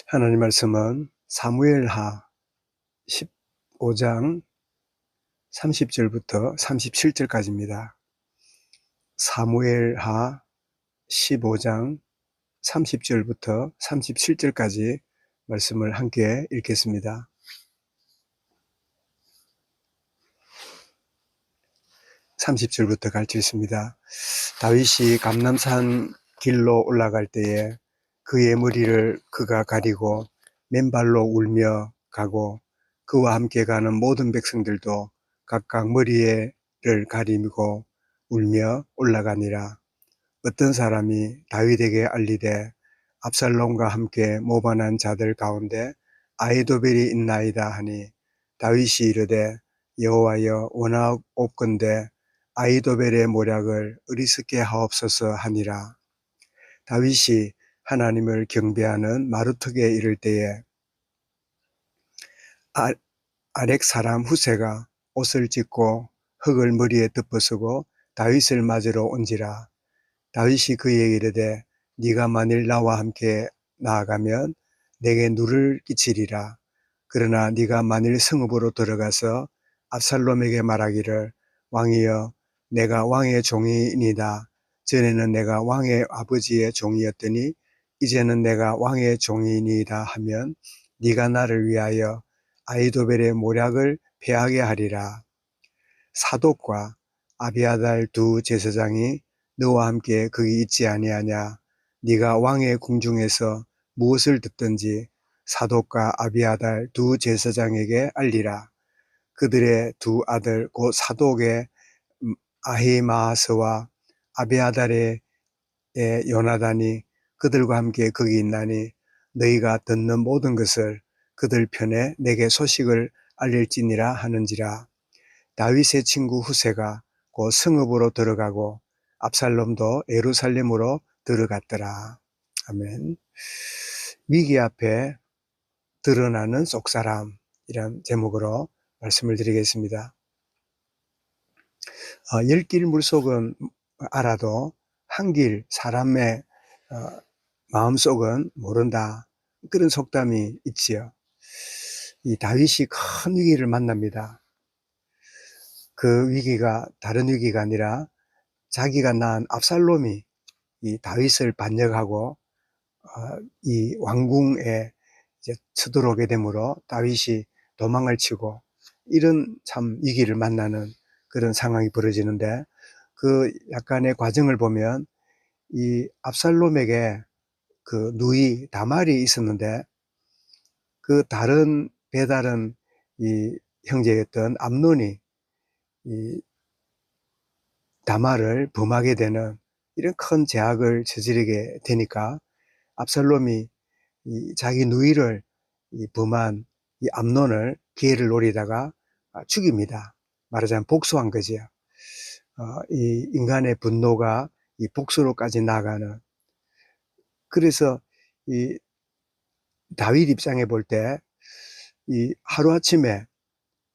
하나님 말씀은 사무엘하 15장 30절부터 37절까지입니다. 사무엘하 15장 30절부터 37절까지 말씀을 함께 읽겠습니다. (30절부터) 같이 읽습니다. 다윗이 감람산 길로 올라갈 때에 그의 머리를 그가 가리고 맨발로 울며 가고 그와 함께 가는 모든 백성들도 각각 머리를 가리고 울며 올라가니라. 어떤 사람이 다윗에게 알리되 압살롬과 함께 모반한 자들 가운데 아히도벨이 있나이다 하니 다윗이 이르되 여호와여 원하옵건대 아히도벨의 모략을 어리석게 하옵소서 하니라. 다윗이 하나님을 경배하는 마루턱에 이를 때에 아렉 사람 후세가 옷을 찢고 흙을 머리에 덮어쓰고 다윗을 맞으러 온지라. 다윗이 그에게 이르되 네가 만일 나와 함께 나아가면 내게 누를 끼치리라. 그러나 네가 만일 성읍으로 들어가서 압살롬에게 말하기를 왕이여 내가 왕의 종이니이다. 전에는 내가 왕의 아버지의 종이었더니 이제는 내가 왕의 종이니이다 하면 네가 나를 위하여 아히도벨의 모략을 패하게 하리라. 사독과 아비아달 두 제사장이 너와 함께 거기 있지 아니하냐. 네가 왕의 궁중에서 무엇을 듣든지 사독과 아비아달 두 제사장에게 알리라. 그들의 두 아들 곧 사독의 아히마아스와 아비아달의 요나단이 그들과 함께 거기 있나니 너희가 듣는 모든 것을 그들 편에 내게 소식을 알릴지니라 하는지라. 다윗의 친구 후세가 곧 성읍으로 들어가고 압살롬도 예루살렘으로 들어갔더라. 아멘. 위기 앞에 드러나는 속사람이란 제목으로 말씀을 드리겠습니다. 열 길 물속은 알아도 한 길 사람의 마음속은 모른다. 그런 속담이 있지요. 이 다윗이 큰 위기를 만납니다. 그 위기가 다른 위기가 아니라 자기가 낳은 압살롬이 이 다윗을 반역하고 이 왕궁에 이제 쳐들어오게 되므로 다윗이 도망을 치고 이런 참 위기를 만나는 그런 상황이 벌어지는데 그 약간의 과정을 보면 이 압살롬에게 그 누이 다말이 있었는데 그 다른 배다른 이 형제였던 암논이 이 다말을 범하게 되는 이런 큰 죄악을 저지르게 되니까 압살롬이 이 자기 누이를 범한 이 암논을 기회를 노리다가 죽입니다. 말하자면 복수한 거죠. 이 인간의 분노가 이 복수로까지 나가는. 그래서 이 다윗 입장에 볼 때 이 하루아침에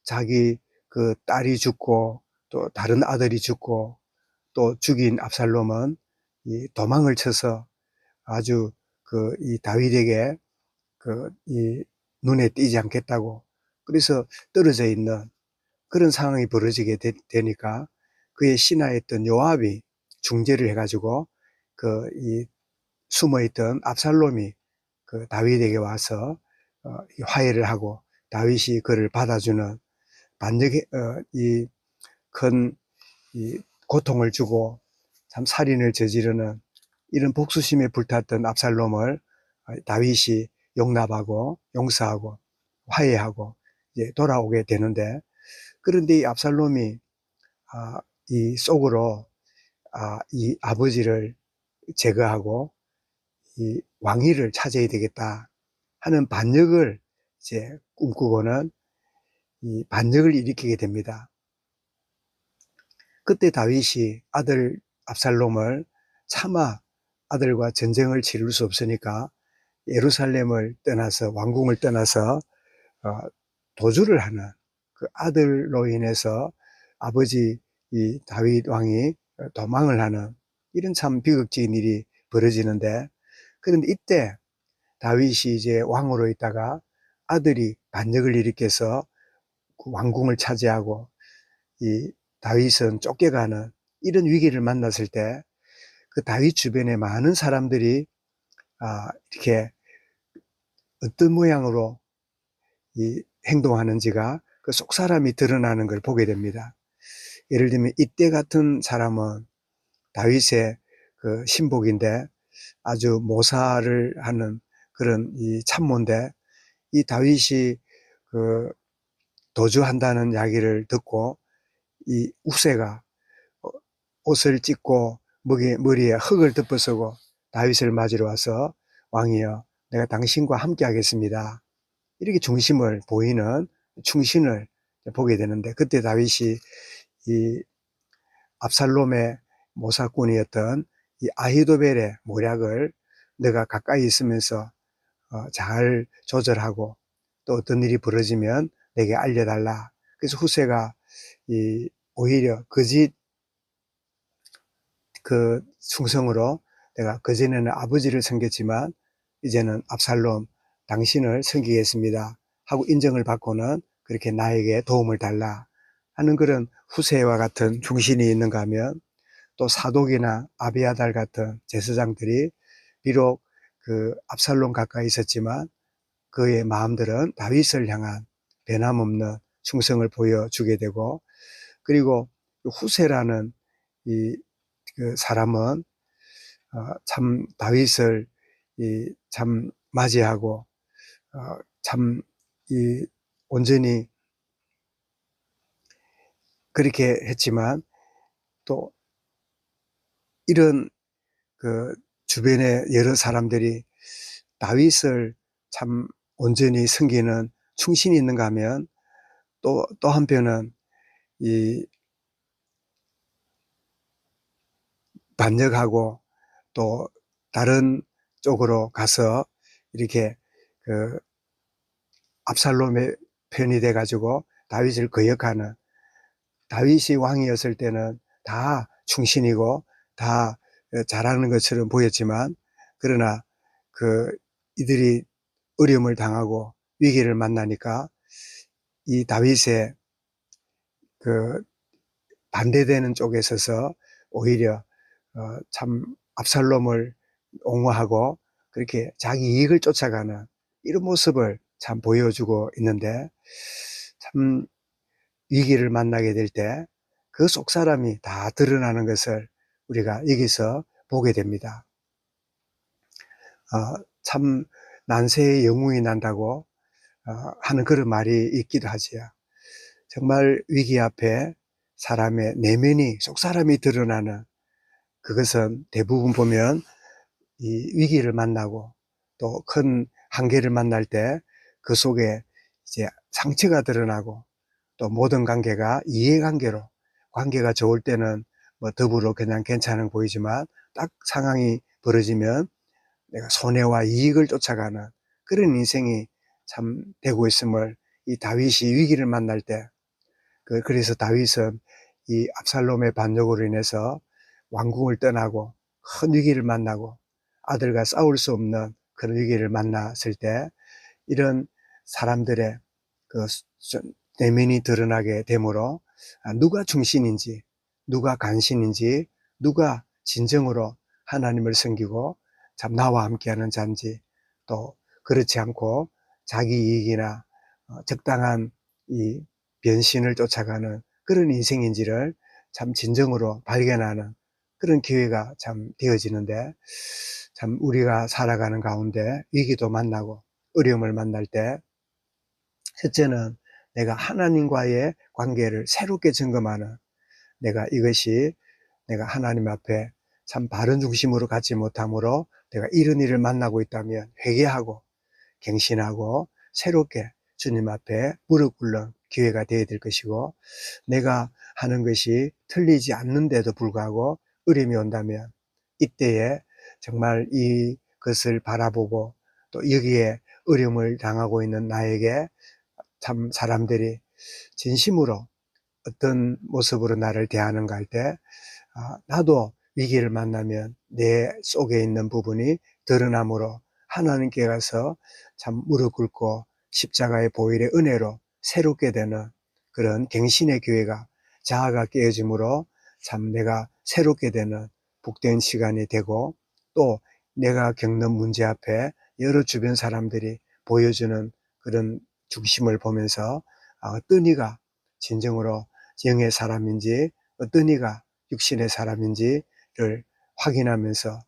자기 그 딸이 죽고 또 다른 아들이 죽고 또 죽인 압살롬은 이 도망을 쳐서 아주 그 이 다윗에게 그 이 눈에 띄지 않겠다고 그래서 떨어져 있는 그런 상황이 벌어지게 되니까 그의 신하였던 요압이 중재를 해가지고 그 이 숨어있던 압살롬이 그 다윗에게 와서 화해를 하고 다윗이 그를 받아주는 반역의 이 큰 이 고통을 주고 참 살인을 저지르는 이런 복수심에 불탔던 압살롬을 다윗이 용납하고 용서하고 화해하고 이제 돌아오게 되는데 그런데 이 압살롬이 이 속으로 이 아버지를 제거하고 이 왕위를 차지해야 되겠다 하는 반역을 이제 꿈꾸고는 이 반역을 일으키게 됩니다. 그때 다윗이 아들 압살롬을 차마 아들과 전쟁을 치를 수 없으니까 예루살렘을 떠나서 왕궁을 떠나서 도주를 하는 그 아들로 인해서 아버지 이 다윗 왕이 도망을 하는 이런 참 비극적인 일이 벌어지는데 그런데 이때 다윗이 이제 왕으로 있다가 아들이 반역을 일으켜서 그 왕궁을 차지하고 이 다윗은 쫓겨가는 이런 위기를 만났을 때 그 다윗 주변에 많은 사람들이 이렇게 어떤 모양으로 이 행동하는지가 그 속사람이 드러나는 걸 보게 됩니다. 예를 들면 이때 같은 사람은 다윗의 그 신복인데 아주 모사를 하는 그런 이 참모인데 이 다윗이 그 도주한다는 이야기를 듣고 이 우세가 옷을 찢고 머리에 흙을 덮어쓰고 다윗을 맞으러 와서 왕이여 내가 당신과 함께 하겠습니다. 이렇게 중심을 보이는 충신을 보게 되는데 그때 다윗이 이 압살롬의 모사꾼이었던 이 아히도벨의 모략을 내가 가까이 있으면서 잘 조절하고 또 어떤 일이 벌어지면 내게 알려달라. 그래서 후세가 오히려 거짓 그 충성으로 내가 그전에는 아버지를 섬겼지만 이제는 압살롬 당신을 섬기겠습니다 하고 인정을 받고는 그렇게 나에게 도움을 달라 하는 그런 후세와 같은 중신이 있는가 하면 또 사독이나 아비아달 같은 제사장들이 비록 그 압살롬 가까이 있었지만 그의 마음들은 다윗을 향한 변함없는 충성을 보여주게 되고 그리고 후세라는 그 사람은 참 다윗을 참 맞이하고 참 온전히 그렇게 했지만 또 이런 그 주변의 여러 사람들이 다윗을 참 온전히 섬기는 충신이 있는가 하면 또 한편은 이 반역하고 또 다른 쪽으로 가서 이렇게 그 압살롬의 편이 돼 가지고 다윗을 거역하는 다윗이 왕이었을 때는 다 충신이고 다 잘하는 것처럼 보였지만 그러나 그 이들이 어려움을 당하고 위기를 만나니까 이 다윗의 그 반대되는 쪽에 서서 오히려 참 압살롬을 옹호하고 그렇게 자기 이익을 쫓아가는 이런 모습을 참 보여주고 있는데 참 위기를 만나게 될 때 그 속사람이 다 드러나는 것을 우리가 여기서 보게 됩니다. 참 난세의 영웅이 난다고 하는 그런 말이 있기도 하지요. 정말 위기 앞에 사람의 내면이 속사람이 드러나는 그것은 대부분 보면 이 위기를 만나고 또 큰 한계를 만날 때 그 속에 이제 상처가 드러나고 또 모든 관계가 이해관계로 관계가 좋을 때는 뭐 더불어 그냥 괜찮아 보이지만 딱 상황이 벌어지면 내가 손해와 이익을 쫓아가는 그런 인생이 참 되고 있음을 이 다윗이 위기를 만날 때 그래서 다윗은 이 압살롬의 반역으로 인해서 왕궁을 떠나고 큰 위기를 만나고 아들과 싸울 수 없는 그런 위기를 만났을 때 이런 사람들의 그 내면이 드러나게 되므로 누가 중신인지 누가 간신인지 누가 진정으로 하나님을 섬기고 참 나와 함께하는 자인지 또 그렇지 않고 자기 이익이나 적당한 이 변신을 쫓아가는 그런 인생인지를 참 진정으로 발견하는 그런 기회가 참 되어지는데 참 우리가 살아가는 가운데 위기도 만나고 어려움을 만날 때 첫째는 내가 하나님과의 관계를 새롭게 점검하는 내가 이것이 내가 하나님 앞에 참 바른 중심으로 갖지 못함으로 내가 이런 일을 만나고 있다면 회개하고 갱신하고 새롭게 주님 앞에 무릎 꿇는 기회가 되어야 될 것이고 내가 하는 것이 틀리지 않는데도 불구하고 어려움이 온다면 이때에 정말 이것을 바라보고 또 여기에 어려움을 당하고 있는 나에게 참 사람들이 진심으로 어떤 모습으로 나를 대하는가 할 때 나도 위기를 만나면 내 속에 있는 부분이 드러남으로 하나님께 가서 참 무릎 꿇고 십자가의 보혈의 은혜로 새롭게 되는 그런 갱신의 교회가 자아가 깨어짐으로 참 내가 새롭게 되는 복된 시간이 되고, 또 내가 겪는 문제 앞에 여러 주변 사람들이 보여주는 그런 중심을 보면서 어떤 이가 진정으로 영의 사람인지 어떤 이가 육신의 사람인지를 확인하면서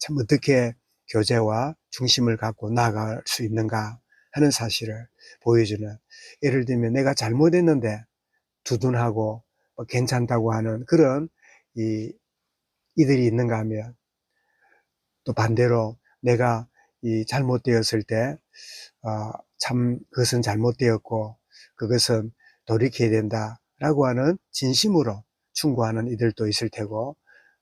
참 어떻게 교제와 중심을 갖고 나아갈 수 있는가 하는 사실을 보여주는, 예를 들면 내가 잘못했는데 두둔하고 괜찮다고 하는 그런 이들이 있는가 하면, 또 반대로 내가 잘못되었을 때 참 그것은 잘못되었고 그것은 돌이켜야 된다라고 하는 진심으로 충고하는 이들도 있을 테고,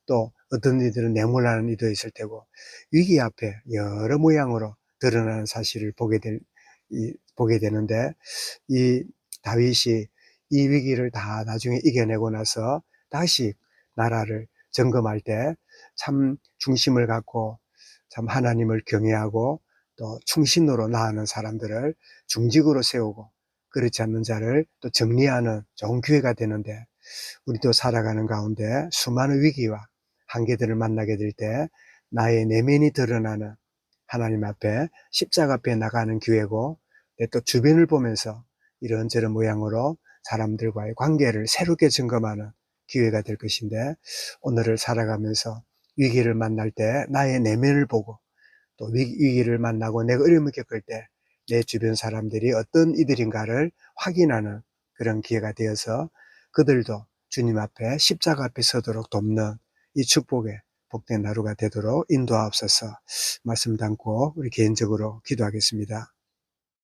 또 어떤 이들은 내몰라는 이도 있을 테고, 위기 앞에 여러 모양으로 드러나는 사실을 보게 되는데, 이 다윗이 이 위기를 다 나중에 이겨내고 나서 다시 나라를 점검할 때 참 중심을 갖고 참 하나님을 경외하고 또 충신으로 나아가는 사람들을 중직으로 세우고, 그렇지 않는 자를 또 정리하는 좋은 기회가 되는데, 우리도 살아가는 가운데 수많은 위기와 한계들을 만나게 될 때 나의 내면이 드러나는 하나님 앞에 십자가 앞에 나가는 기회고, 내 또 주변을 보면서 이런저런 모양으로 사람들과의 관계를 새롭게 점검하는 기회가 될 것인데, 오늘을 살아가면서 위기를 만날 때 나의 내면을 보고, 또 위기를 만나고 내가 어려움을 겪을 때 내 주변 사람들이 어떤 이들인가를 확인하는 그런 기회가 되어서 그들도 주님 앞에 십자가 앞에 서도록 돕는 이 축복의 복된 하루가 되도록 인도하옵소서. 말씀 담고 우리 개인적으로 기도하겠습니다.